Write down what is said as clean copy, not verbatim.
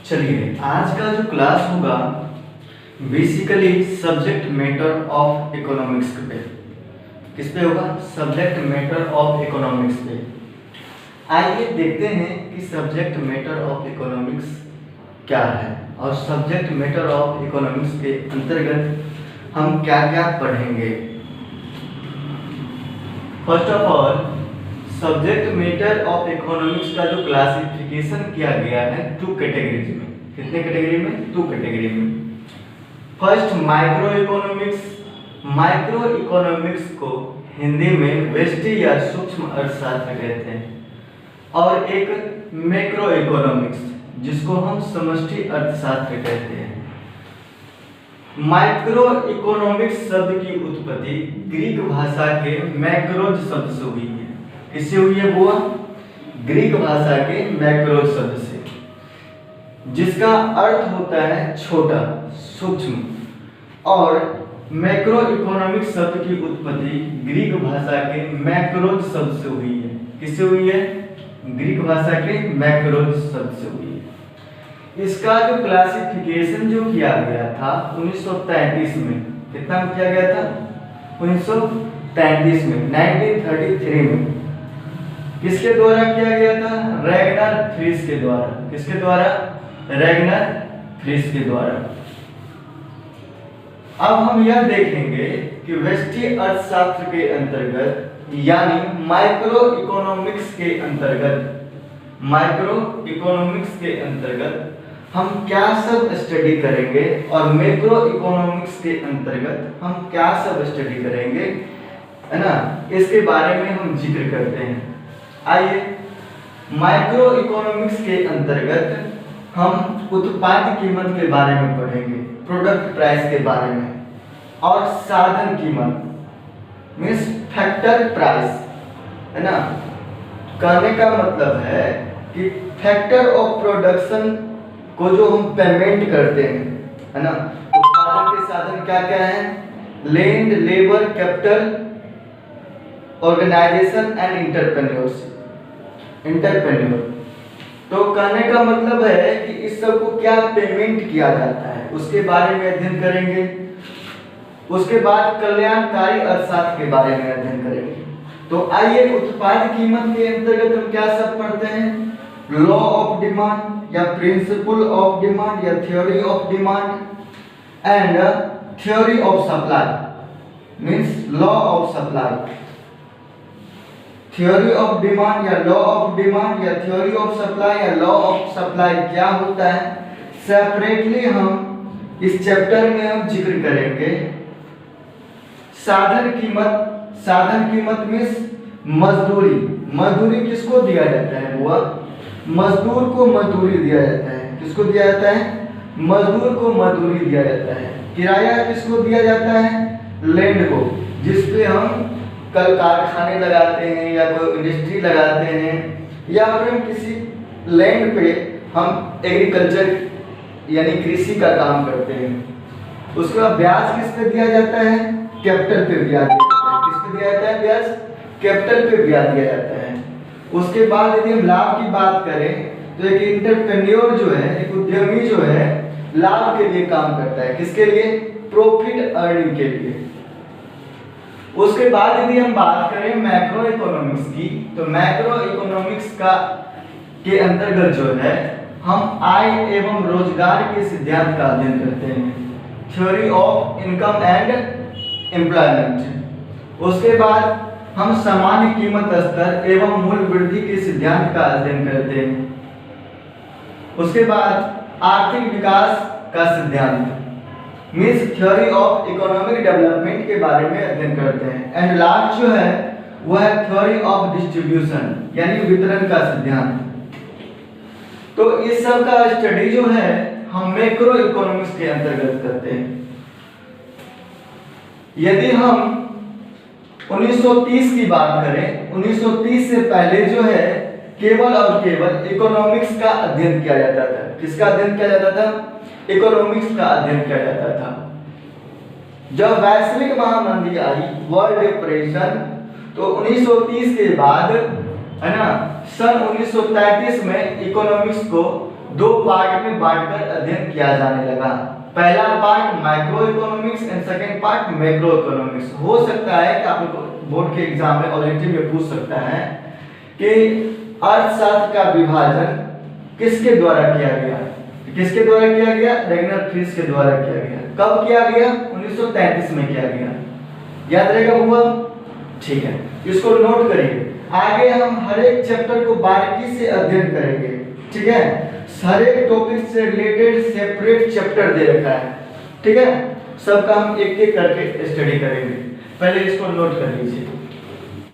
चलिए आज का जो क्लास होगा basically subject matter of economics पे। किस पे होगा? सब्जेक्ट मैटर ऑफ इकोनॉमिक्स पे। आइए देखते हैं कि सब्जेक्ट मैटर ऑफ इकोनॉमिक्स क्या है और सब्जेक्ट मैटर ऑफ इकोनॉमिक्स के अंतर्गत हम क्या क्या पढ़ेंगे। First of all, subject matter of economics का जो क्लासिफिकेशन किया गया है 2 कैटेगरीज में। कितने कैटेगरी में? 2 कैटेगरी में। First micro economics. Micro economics को हिंदी में व्यष्टि या सूक्ष्म अर्थशास्त्र कहते हैं, और एक मैक्रो इकोनॉमिक्स जिसको हम समष्टि अर्थशास्त्र कहते हैं। माइक्रो इकोनॉमिक्स शब्द की उत्पत्ति ग्रीक भाषा के मैक्रोज शब्द से हुई है। किससे हुई है वो? ग्रीक भाषा के मैक्रोज शब्द से, जिसका अर्थ होता है छोटा, सूक्ष्म। और मैक्रो इकोनॉमिक्स शब्द की उत्पत्ति ग्रीक भाषा के मैक्रोज शब्द से हुई है। किससे हुई है? ग्रीक भाषा के मैक्रोज शब्द से हुई है। इसका जो क्लासिफिकेशन जो किया गया था 1933 में, कितना किया गया था? 1933 में, 1933 में। किसके द्वारा किया गया था? रैगनर फ्रीस के द्वारा। किसके द्वारा? रैगनर फ्रीस के द्वारा। अब हम यह देखेंगे कि व्यष्टि अर्थशास्त्र के अंतर्गत यानी माइक्रो इकोनॉमिक्स के अंतर्गत, माइक्रो इकोनॉमिक्स के अंतर्गत हम क्या सब स्टडी करेंगे और मैक्रो इकोनॉमिक्स के अंतर्गत हम क्या सब स्टडी करेंगे, है ना, इसके बारे में हम जिक्र करते हैं। आइए, माइक्रो इकोनॉमिक्स के अंतर्गत हम उत्पाद कीमत के बारे में पढ़ेंगे, प्रोडक्ट प्राइस के बारे में, और साधन कीमत मीन्स फैक्टर प्राइस, है ना। कहने का मतलब है कि फैक्टर ऑफ प्रोडक्शन को जो हम पेमेंट करते हैं, है ना, उत्पादन के साधन क्या क्या हैं? Land, labour, capital, organisation and entrepreneurship, entrepreneur. तो कहने का मतलब है कि इस सब को क्या पेमेंट किया जाता है, उसके बारे में अध्ययन करेंगे। उसके बाद कल्याणकारी अर्थशास्त्र के बारे में अध्ययन करेंगे। तो आइए, उत्पाद कीमत के अंतर्गत हम क्या सब पढ़ते हैं? लॉ ऑफ डिमांड या प्रिंसिपल ऑफ डिमांड या theory of demand and theory of supply means law of supply. Theory of demand या लॉ ऑफ डिमांड या थ्योरी ऑफ सप्लाई या लॉ ऑफ सप्लाई क्या होता है, सेपरेटली हम इस चैप्टर में हम जिक्र करेंगे। साधन कीमत, साधन कीमत मीन्स मजदूरी। मजदूरी किसको दिया जाता है? वो मजदूर को मजदूरी दिया जाता है। किसको दिया जाता है? मजदूर को मजदूरी दिया जाता है। किराया किसको दिया जाता है? लैंड को, जिसपे हम कल कारखाने लगाते हैं या कोई इंडस्ट्री लगाते हैं, या फिर किसी लैंड पे हम एग्रीकल्चर यानी कृषि का काम करते हैं। उसके बाद ब्याज किस पे दिया जाता है? कैपिटल पे ब्याज दिया जाता है। किस पे दिया जाता है ब्याज? कैपिटल पे ब्याज दिया जाता है। उसके बाद यदि हम लाभ की बात करें तो एक एंटरप्रेन्योर जो है, एक उद्यमी जो है, लाभ के लिए काम करता है। किसके लिए? प्रॉफिट अर्निंग के लिए। उसके बाद यदि हम बात करें मैक्रो इकोनॉमिक्स की, तो मैक्रो इकोनॉमिक्स का के अंतर्गत जो है हम आय एवं रोजगार के सिद्धांत का अध्ययन करते हैं, theory of income and employment. उसके बाद हम सामान्य कीमत स्तर एवं मूल्य वृद्धि के सिद्धांत का अध्ययन करते हैं। उसके बाद आर्थिक विकास का सिद्धांत means theory of economic development के बारे में अध्ययन करते हैं। एंड लास्ट जो है वह है थ्योरी ऑफ डिस्ट्रीब्यूशन यानी वितरण का सिद्धांत। तो इस सब का स्टडी जो है हम मैक्रो इकोनॉमिक्स के अंतर्गत करते हैं। यदि हम 1930 की बात करें, 1930 से पहले जो है केवल और केवल इकोनॉमिक्स का अध्ययन किया जाता था। किसका अध्ययन किया जाता था? इकोनॉमिक्स का अध्ययन किया जाता था। जब वैश्विक महामंदी आई, वर्ल्ड डिप्रेशन, तो 1930 के बाद, है ना, सन 1933 में इकोनॉमिक्स को दो पार्ट में बांटकर अध्ययन किया जाने लगा। पहला part micro economics and second part macro economics. हो सकता है कि आपको बोर्ड के एग्जाम में ऑब्जेक्टिव में पूछ सकता है कि अर्थशास्त्र का विभाजन किसके द्वारा किया गया? किसके द्वारा किया गया? रेगनर फ्रीस के द्वारा किया गया। कब किया गया? 1933 में किया गया। याद रहेगा हुआ? ठीक है, इसको नोट करिए। आगे हम हर एक चैप्टर को बारीकी से अध्ययन करेंगे, ठीक है। हर एक टॉपिक से रिलेटेड सेपरेट चैप्टर दे रखा है, ठीक है। सबका हम एक एक करके स्टडी करेंगे। पहले इसको नोट कर लीजिए।